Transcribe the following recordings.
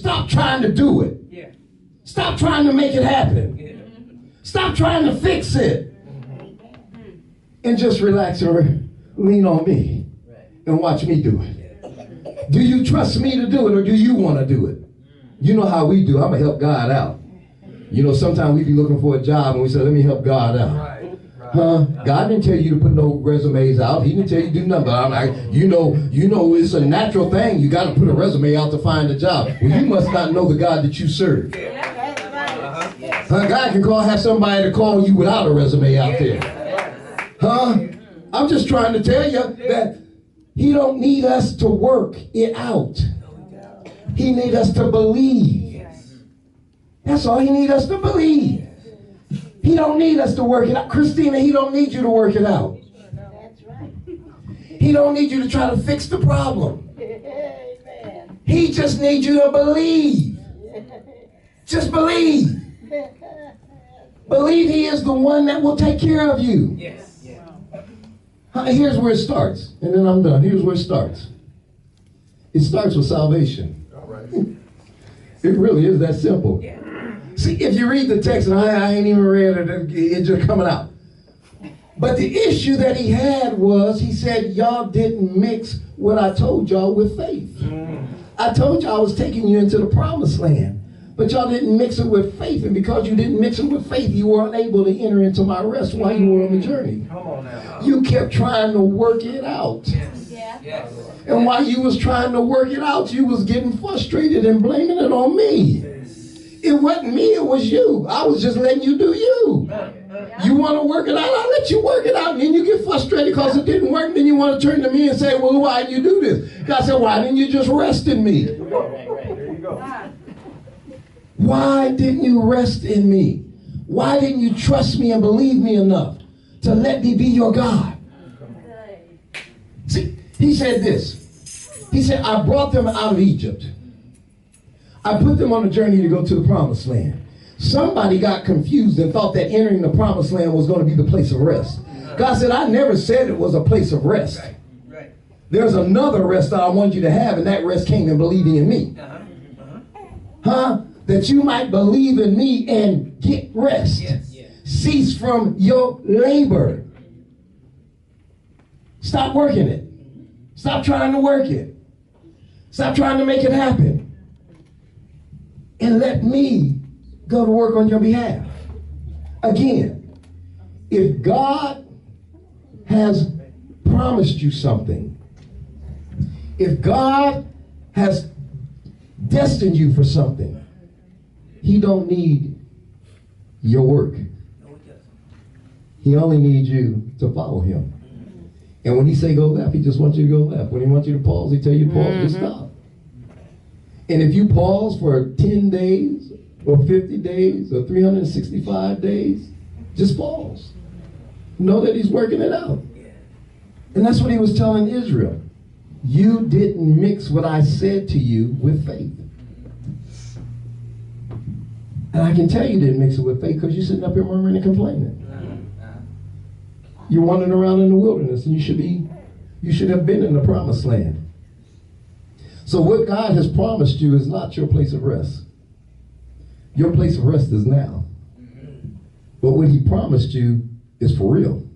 Stop trying to do it. Yeah. Stop trying to make it happen. Yeah. Stop trying to fix it. And just relax and lean on me and watch me do it. Do you trust me to do it, or do you want to do it? You know how we do. I'm going to help God out. You know, sometimes we be looking for a job and we say, let me help God out. Huh? God didn't tell you to put no resumes out. He didn't tell you to do nothing. I'm like, you know, it's a natural thing. You got to put a resume out to find a job. Well, you must not know the God that you serve. God can have somebody to call you without a resume out there. Huh? I'm just trying to tell you that he don't need us to work it out. He need us to believe. That's all he need us to believe. He don't need us to work it out. Christina, he don't need you to work it out. That's right. He don't need you to try to fix the problem. Amen. He just needs you to believe. Just believe. Believe he is the one that will take care of you. Yes. Yeah. Here's where it starts. And then I'm done. Here's where it starts. It starts with salvation. All right. It really is that simple. Yeah. See, if you read the text, and I ain't even read it, it's just coming out. But the issue that he had was, he said, y'all didn't mix what I told y'all with faith. I told y'all I was taking you into the promised land. But y'all didn't mix it with faith. And because you didn't mix it with faith, you were unable to enter into my rest while you were on the journey. Come on now. You kept trying to work it out. Yes. Yeah. Yes. And while you was trying to work it out, you was getting frustrated and blaming it on me. It wasn't me, it was you. I was just letting you do you. You want to work it out, I'll let you work it out. And then you get frustrated because it didn't work. Then you want to turn to me and say, well, why didn't you do this? God said, why didn't you just rest in me? There you go. Why didn't you rest in me? Why didn't you trust me and believe me enough to let me be your God? See, he said this. He said, I brought them out of Egypt. I put them on a journey to go to the promised land. Somebody got confused and thought that entering the promised land was going to be the place of rest. God said, I never said it was a place of rest. Right. There's another rest that I want you to have, and that rest came in believing in me. Huh? That you might believe in me and get rest. Yes. Yes. Cease from your labor. Stop working it. Stop trying to work it. Stop trying to make it happen. And let me go to work on your behalf. Again, if God has promised you something, if God has destined you for something, he don't need your work. He only needs you to follow him. And when he say go left, he just wants you to go left. When he wants you to pause, he tell you to pause. Just stop. And if you pause for 10 days or 50 days or 365 days, just pause. Know that he's working it out. And that's what he was telling Israel. You didn't mix what I said to you with faith. And I can tell you didn't mix it with faith because you're sitting up here murmuring and complaining. You're wandering around in the wilderness, and you should have been in the promised land. So what God has promised you is not your place of rest. Your place of rest is now. But what he promised you is for real.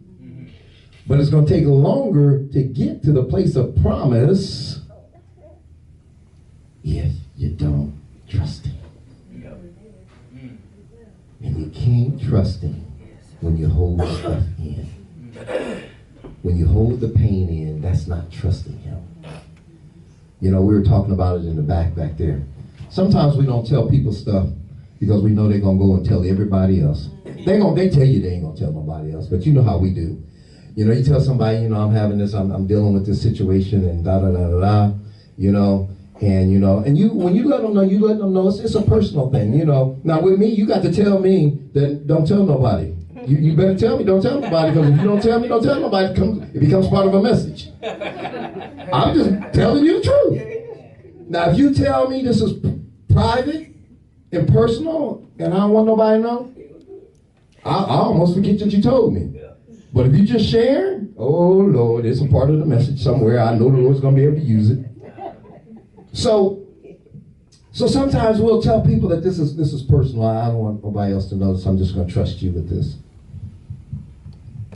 But it's going to take longer to get to the place of promise if you don't trust him. And you can't trust him when you hold stuff in. When you hold the pain in, that's not trusting him. You know, we were talking about it in the back there. Sometimes we don't tell people stuff because we know they're going to go and tell everybody else. They tell you they ain't going to tell nobody else, but you know how we do. You know, you tell somebody, you know, I'm having this, I'm dealing with this situation and da-da-da-da-da, you know, and you, when you let them know, it's a personal thing, you know. Now with me, you got to tell me that don't tell nobody. You better tell me, don't tell nobody, because if you don't tell me, don't tell nobody, it becomes part of a message. I'm just telling you the truth. Now, if you tell me this is private and personal, and I don't want nobody to know, I almost forget that you told me. But if you just share, oh Lord, it's a part of the message somewhere. I know the Lord's going to be able to use it. So, So sometimes we'll tell people that this is personal. I don't want nobody else to know this. I'm just going to trust you with this.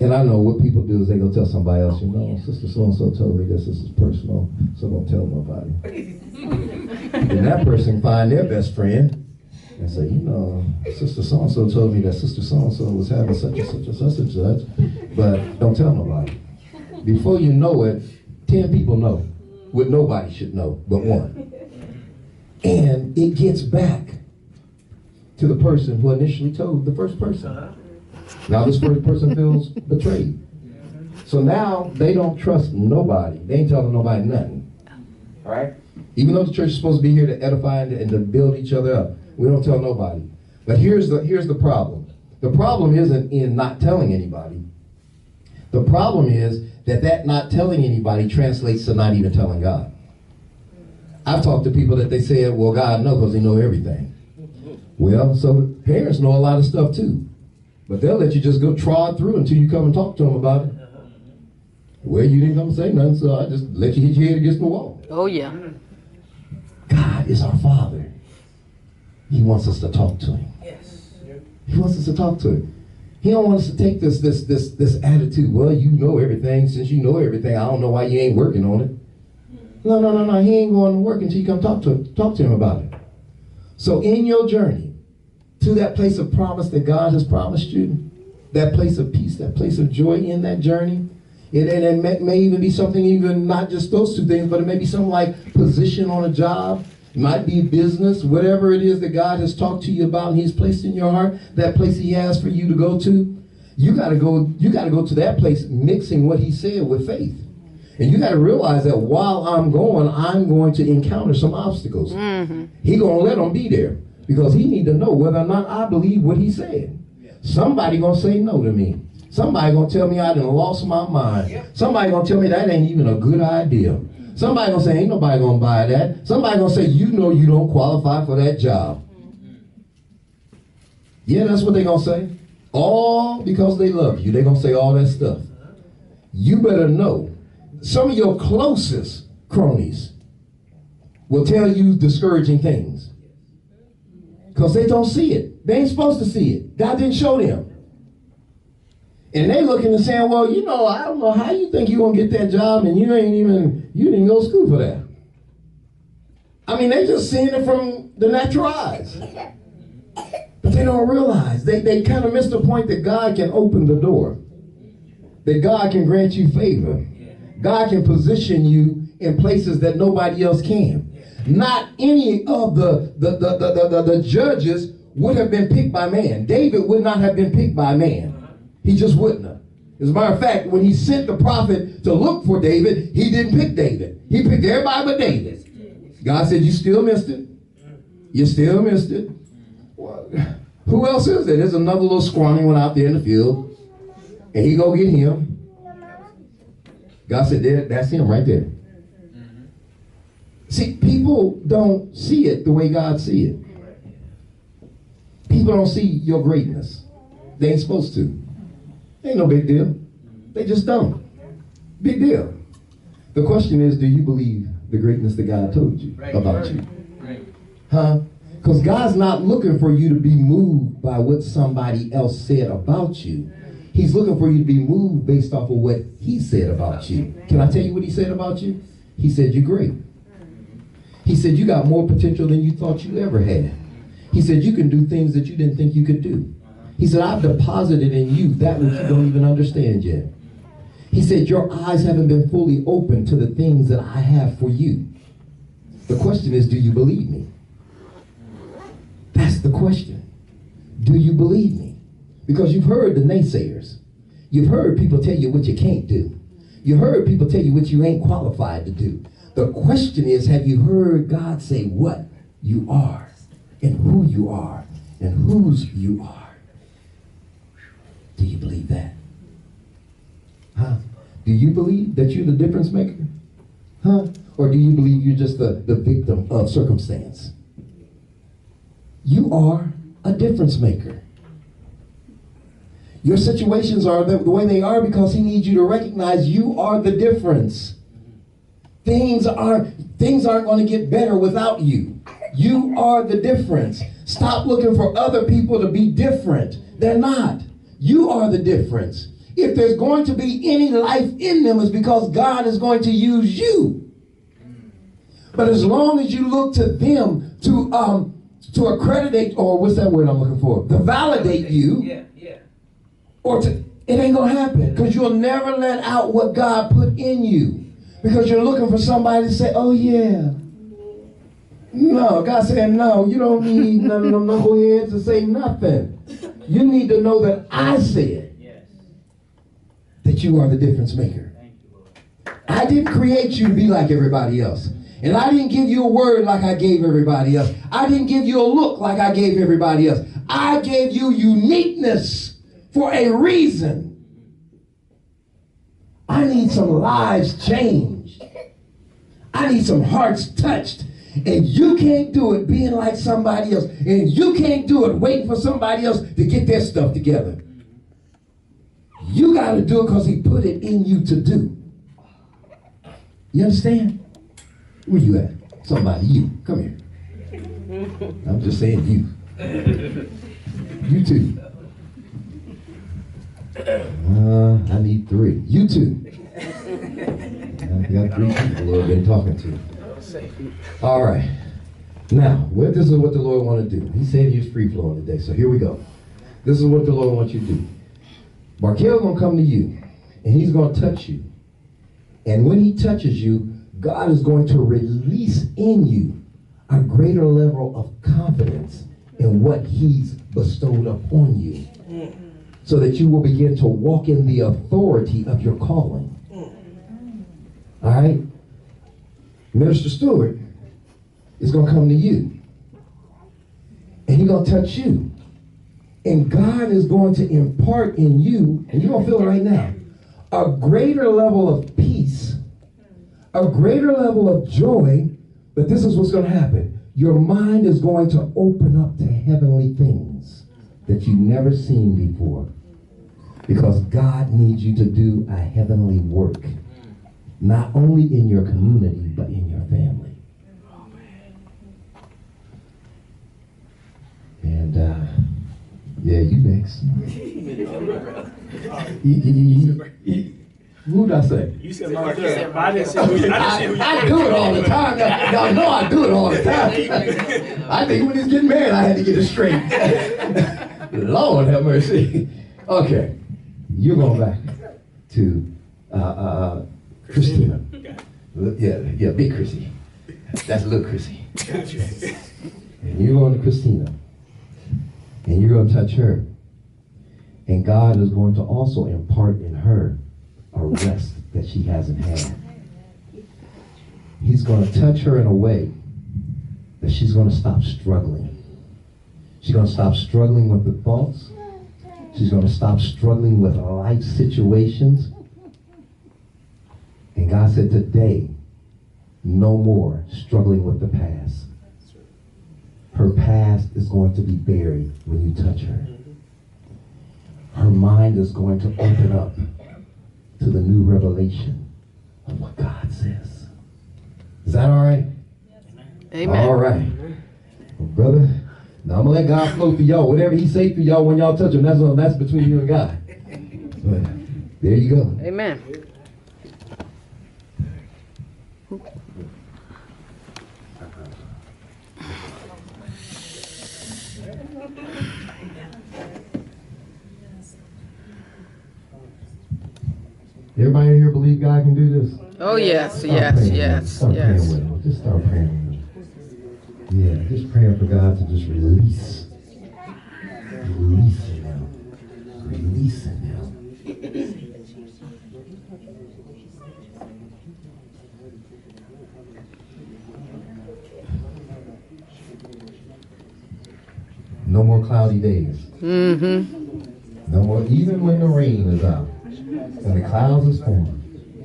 And I know what people do is they go tell somebody else, you know, Sister so-and-so told me this is personal, so don't tell nobody. And that person find their best friend and say, you know, Sister so-and-so told me that Sister so-and-so was having such and such and such and such, but don't tell nobody. Before you know it, 10 people know what nobody should know but one. And it gets back to the person who initially told the first person. Now this first person feels betrayed. So now they don't trust nobody. They ain't telling nobody nothing. All right? Even though the church is supposed to be here to edify and to build each other up, we don't tell nobody. But here's the problem. The problem isn't in not telling anybody. The problem is that not telling anybody translates to not even telling God. I've talked to people that they said, well, God knows because they know everything. Well, so parents know a lot of stuff too. But they'll let you just go trod through until you come and talk to them about it. Well, you didn't come and say nothing, so I just let you hit your head against the wall. Oh, yeah. God is our Father. He wants us to talk to Him. Yes. He wants us to talk to Him. He don't want us to take this attitude, well, you know everything. Since you know everything, I don't know why you ain't working on it. No. He ain't going to work until you come talk to him about it. So in your journey to that place of promise that God has promised you, that place of peace, that place of joy in that journey, it may even be something, even not just those two things, but it may be something like position on a job. It might be business, whatever it is that God has talked to you about and He's placed in your heart, that place He has for you to go to. You gotta go to that place mixing what He said with faith. And you got to realize that while I'm going to encounter some obstacles. Mm-hmm. He going to let them be there because He need to know whether or not I believe what He said. Somebody going to say no to me. Somebody going to tell me I done lost my mind. Somebody going to tell me that ain't even a good idea. Somebody going to say ain't nobody going to buy that. Somebody going to say you know you don't qualify for that job. Yeah, that's what they going to say. All because they love you. They going to say all that stuff. You better know. Some of your closest cronies will tell you discouraging things because they don't see it. They ain't supposed to see it. God didn't show them. And they looking and saying, well, you know, I don't know how you think you're going to get that job and you didn't go to school for that. I mean, they just seeing it from the natural eyes. But they don't realize. They kind of miss the point that God can open the door. That God can grant you favor. God can position you in places that nobody else can. Not any of the judges would have been picked by man. David would not have been picked by man. He just wouldn't have. As a matter of fact, when he sent the prophet to look for David, he didn't pick David. He picked everybody but David. God said, you still missed it. You still missed it. Well, who else is there? There's another little scrawny one out there in the field. And he go get him. God said, that's him right there. Mm-hmm. See, people don't see it the way God see it. People don't see your greatness. They ain't supposed to. Ain't no big deal. They just don't. Big deal. The question is, do you believe the greatness that God told you about you? Huh? Because God's not looking for you to be moved by what somebody else said about you. He's looking for you to be moved based off of what He said about you. Can I tell you what He said about you? He said you're great. He said you got more potential than you thought you ever had. He said you can do things that you didn't think you could do. He said I've deposited in you that which you don't even understand yet. He said your eyes haven't been fully open to the things that I have for you. The question is, do you believe me? That's the question. Do you believe me? Because you've heard the naysayers. You've heard people tell you what you can't do. You heard people tell you what you ain't qualified to do. The question is, have you heard God say what you are and who you are and whose you are? Do you believe that? Huh? Do you believe that you're the difference maker? Huh? Or do you believe you're just the victim of circumstance? You are a difference maker. Your situations are the way they are because He needs you to recognize you are the difference. Things aren't going to get better without you. You are the difference. Stop looking for other people to be different. They're not. You are the difference. If there's going to be any life in them, it's because God is going to use you. But as long as you look to them to accredit, or what's that word I'm looking for? To validate you. Or to, it ain't gonna happen, because you'll never let out what God put in you, because you're looking for somebody to say, oh yeah. No, God said, no, you don't need none of them knuckleheads to say nothing. You need to know that I said that you are the difference maker. I didn't create you to be like everybody else. And I didn't give you a word like I gave everybody else. I didn't give you a look like I gave everybody else. I gave you uniqueness for a reason. I need some lives changed. I need some hearts touched. And you can't do it being like somebody else. And you can't do it waiting for somebody else to get their stuff together. You got to do it because he put it in you to do. You understand? Where you at? Somebody, you. Come here. I'm just saying you. You too. I need 3. You too. I got 3 people the Lord been talking to. All right. Now, this is what the Lord want to do. He said he was free flowing today, so here we go. This is what the Lord wants you to do. Markel's going to come to you, and he's going to touch you. And when he touches you, God is going to release in you a greater level of confidence in what he's bestowed upon you, so that you will begin to walk in the authority of your calling. All right? Minister Stewart is going to come to you, and he's going to touch you. And God is going to impart in you, and you're going to feel it right now, a greater level of peace, a greater level of joy. But this is what's going to happen. Your mind is going to open up to heavenly things that you've never seen before, because God needs you to do a heavenly work, not only in your community, but in your family. And yeah, you next. Who did I say? You said Markel. I didn't say who you I do it all the time. Y'all know I do it all the time. I think when he's getting married, I had to get it straight. Lord have mercy. Okay, you're going back to Christina. Yeah, big Chrissy. That's little Chrissy. And you're going to Christina. And you're going to touch her. And God is going to also impart in her a rest that she hasn't had. He's going to touch her in a way that she's going to stop struggling. She's going to stop struggling with the thoughts. She's going to stop struggling with life situations. And God said today, no more struggling with the past. Her past is going to be buried when you touch her. Her mind is going to open up to the new revelation of what God says. Is that all right? Amen. All right. Well, brother, now I'm going to let God flow through y'all. Whatever he say through y'all when y'all touch him, that's between you and God. But there you go. Amen. Everybody in here believe God can do this? Oh, yes, Start yes, praying with yes, him. Start praying yes. with him. Just start praying with him. Yeah, just praying for God to just release. Releasing him. Releasing him. No more cloudy days. Mm-hmm. No more, even when the rain is out. When the clouds is forming,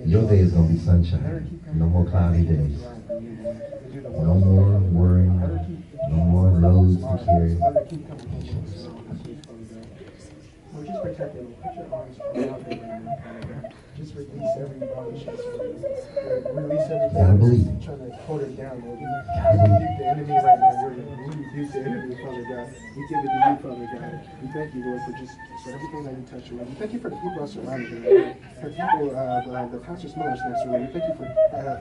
your day is going to be sunshine. No more cloudy days. No more worrying. No more loads to carry. Just protect them. Put your arms around them. Just release every bondage. Release everything. Gotta believe. Trying to hold her down, Lord. We rebuke the enemy right now, Lord. We rebuke the enemy, Father God. We give it to you, Father God. We thank you, Lord, for just for everything that you touch, Lord. We thank you for the people that surround her, Lord. For people, the pastor's mother's next to her, Lord. We thank you for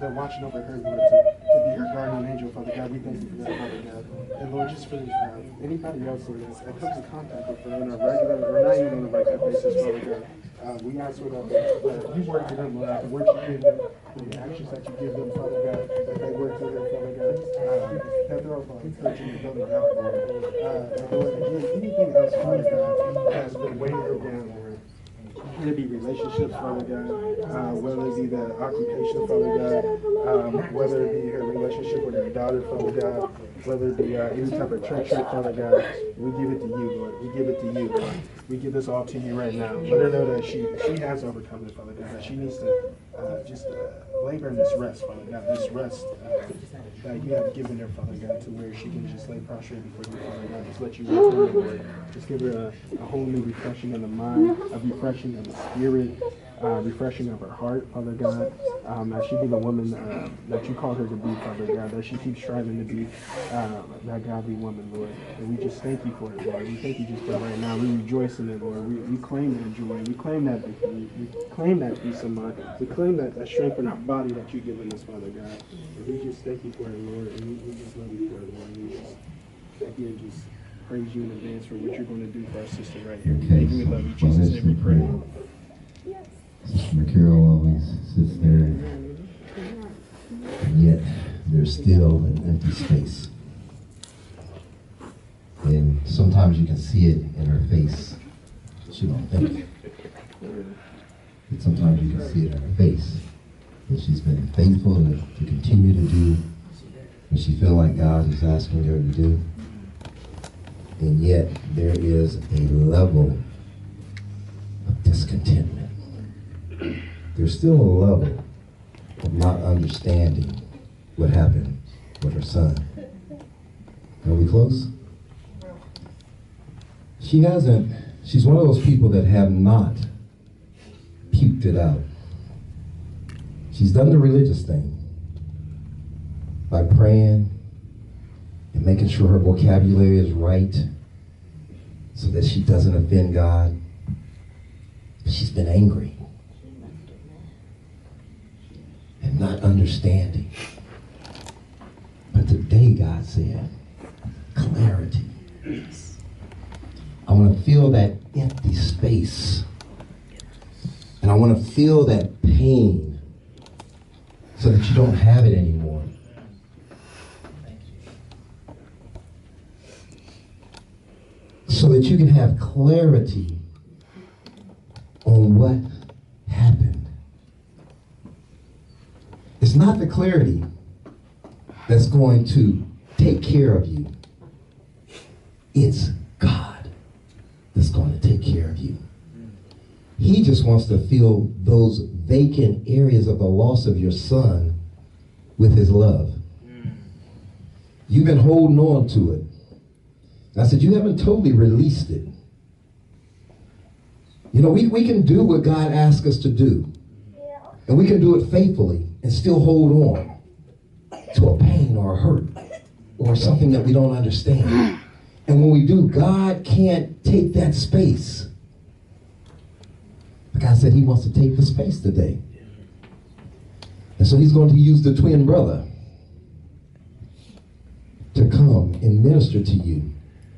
them watching over her, Lord, to be her guardian angel, Father God. We thank you for that, Father God. And Lord, just for anybody else, Lord, that comes in contact with her on a regular, or not even on a regular basis, Father God. We ask, Lord, that you work through them, Lord, the words you give them, the actions that you give them, Father God, that they work through them, Father God, that they're all encouraging and building up, Lord. And Lord, again, anything else, Father God, has been weighing her down, Lord. Whether it be relationships, Father God, whether it be the occupation, Father God, whether it be her relationship with her daughter, Father God, whether it be any type of church hurt, Father God, we give it to you, Lord. We give it to you, Lord. We give this all to you right now. Let her know that she has overcome it, Father God, that she needs to just labor in this rest, Father God, this rest that you have given her, Father God, to where she can just lay prostrate before you, Father God. Just let you work through her, Lord. Just give her a whole new refreshing of the mind, a refreshing of the spirit, refreshing of her heart, Father God. That she be the woman that you called her to be, Father God. That she keeps striving to be that godly woman, Lord. And we just thank you for it, Lord. We thank you just for it right now. We rejoice in it, Lord. We claim that joy. We claim that victory. We claim that peace of mind. We claim that strength in our body that you've given us, Father God. And we just thank you for it, Lord. And we just love you for it, Lord. We just thank you and just praise you in advance for what you're going to do for our sister right here. Okay. Thank you. We love you. Jesus' name we pray. Sister McCarroll always sits there, and yet there's still an empty space. And sometimes you can see it in her face. She don't think. But sometimes you can see it in her face. That she's been faithful to continue to do what she feels like God is asking her to do. And yet there is a level of discontentment. There's still a level of not understanding what happened with her son. Are we close? She's one of those people that have not puked it out. She's done the religious thing by praying and making sure her vocabulary is right so that she doesn't offend God. But she's been angry and not understanding. But today God said, clarity. I want to feel that empty space. And I want to feel that pain so that you don't have it anymore. So that you can have clarity on what happened. It's not the clarity that's going to take care of you. It's God that's going to take care of you. He just wants to fill those vacant areas of the loss of your son with his love. You've been holding on to it. I said, you haven't totally released it. You know, we can do what God asks us to do. And we can do it faithfully and still hold on to a pain or a hurt or something that we don't understand. And when we do, God can't take that space. But God said he wants to take the space today. And so he's going to use the twin brother to come and minister to you.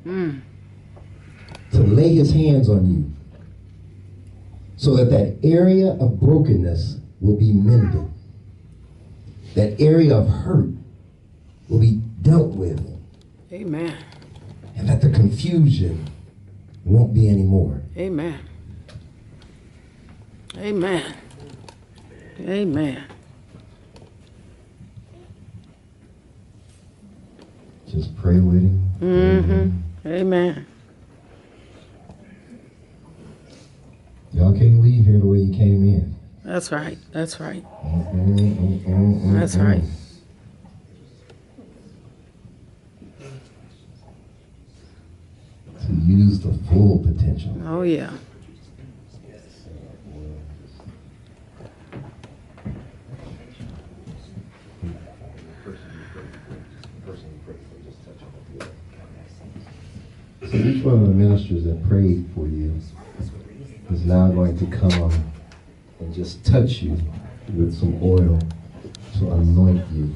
To lay his hands on you. So that that area of brokenness will be mended. That area of hurt will be dealt with. Amen. And that the confusion won't be anymore. Amen. Amen. Amen. Just pray with him. Mm-hmm. Amen. Y'all can't leave here the way you came in. That's right. That's right. That's right. To use the full potential. Oh, yeah. So each one of the ministers that prayed for you is now going to come and just touch you with some oil to anoint you.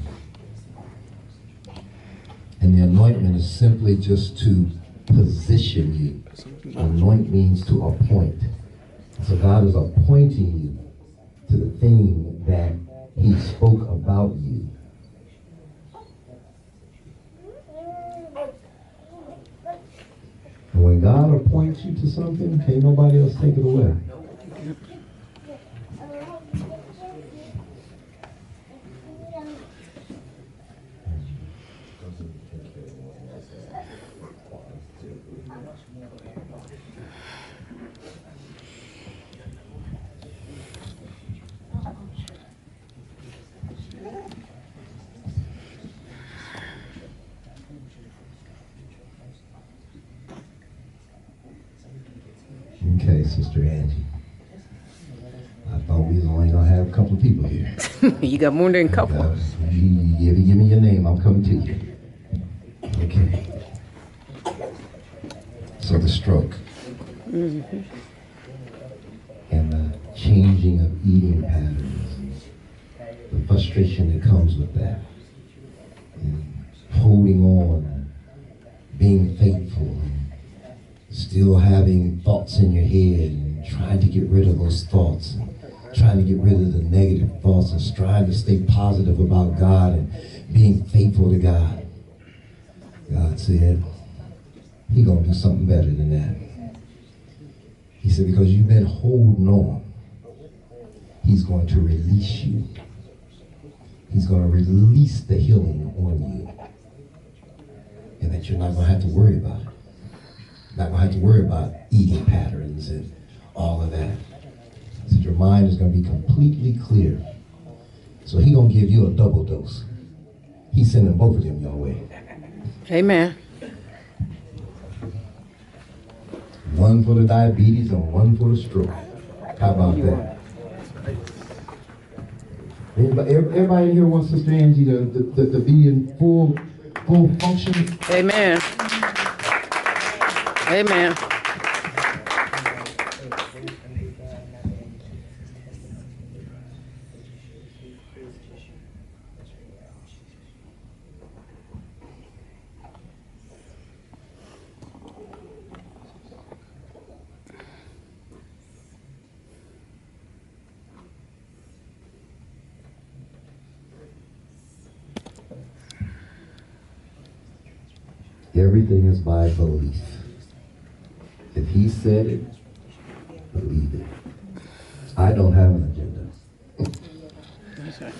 And the anointment is simply just to position you. Anoint means to appoint. So God is appointing you to the thing that He spoke about you. And when God appoints you to something, can't nobody else take it away. Okay, Sister Angie. I thought we was only gonna have a couple of people here. You got more than a couple. You give me your name, I'm coming to you. Okay. So the stroke. And the changing of eating patterns, the frustration that comes with that, and holding on, and being faithful, and still having thoughts in your head, and trying to get rid of those thoughts, and trying to get rid of the negative thoughts, and trying to stay positive about God and being faithful to God. God said, He's going to do something better than that. He said, because you've been holding on, He's going to release you. He's going to release the healing on you. And that you're not going to have to worry about it. Not going to have to worry about eating patterns and all of that. So your mind is going to be completely clear. So He's going to give you a double dose. He's sending both of them your way. Amen. One for the diabetes and one for the stroke. How about that? Everybody in here wants Sister Angie to be in full function. Amen. Amen. Everything is by belief. If He said it, believe it. I don't have an agenda. That's right.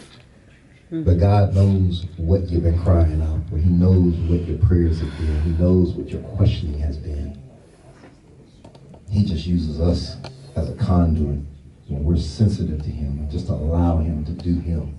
But God knows what you've been crying out for. He knows what your prayers have been. He knows what your questioning has been. He just uses us as a conduit when we're sensitive to Him and just allow Him to do Him.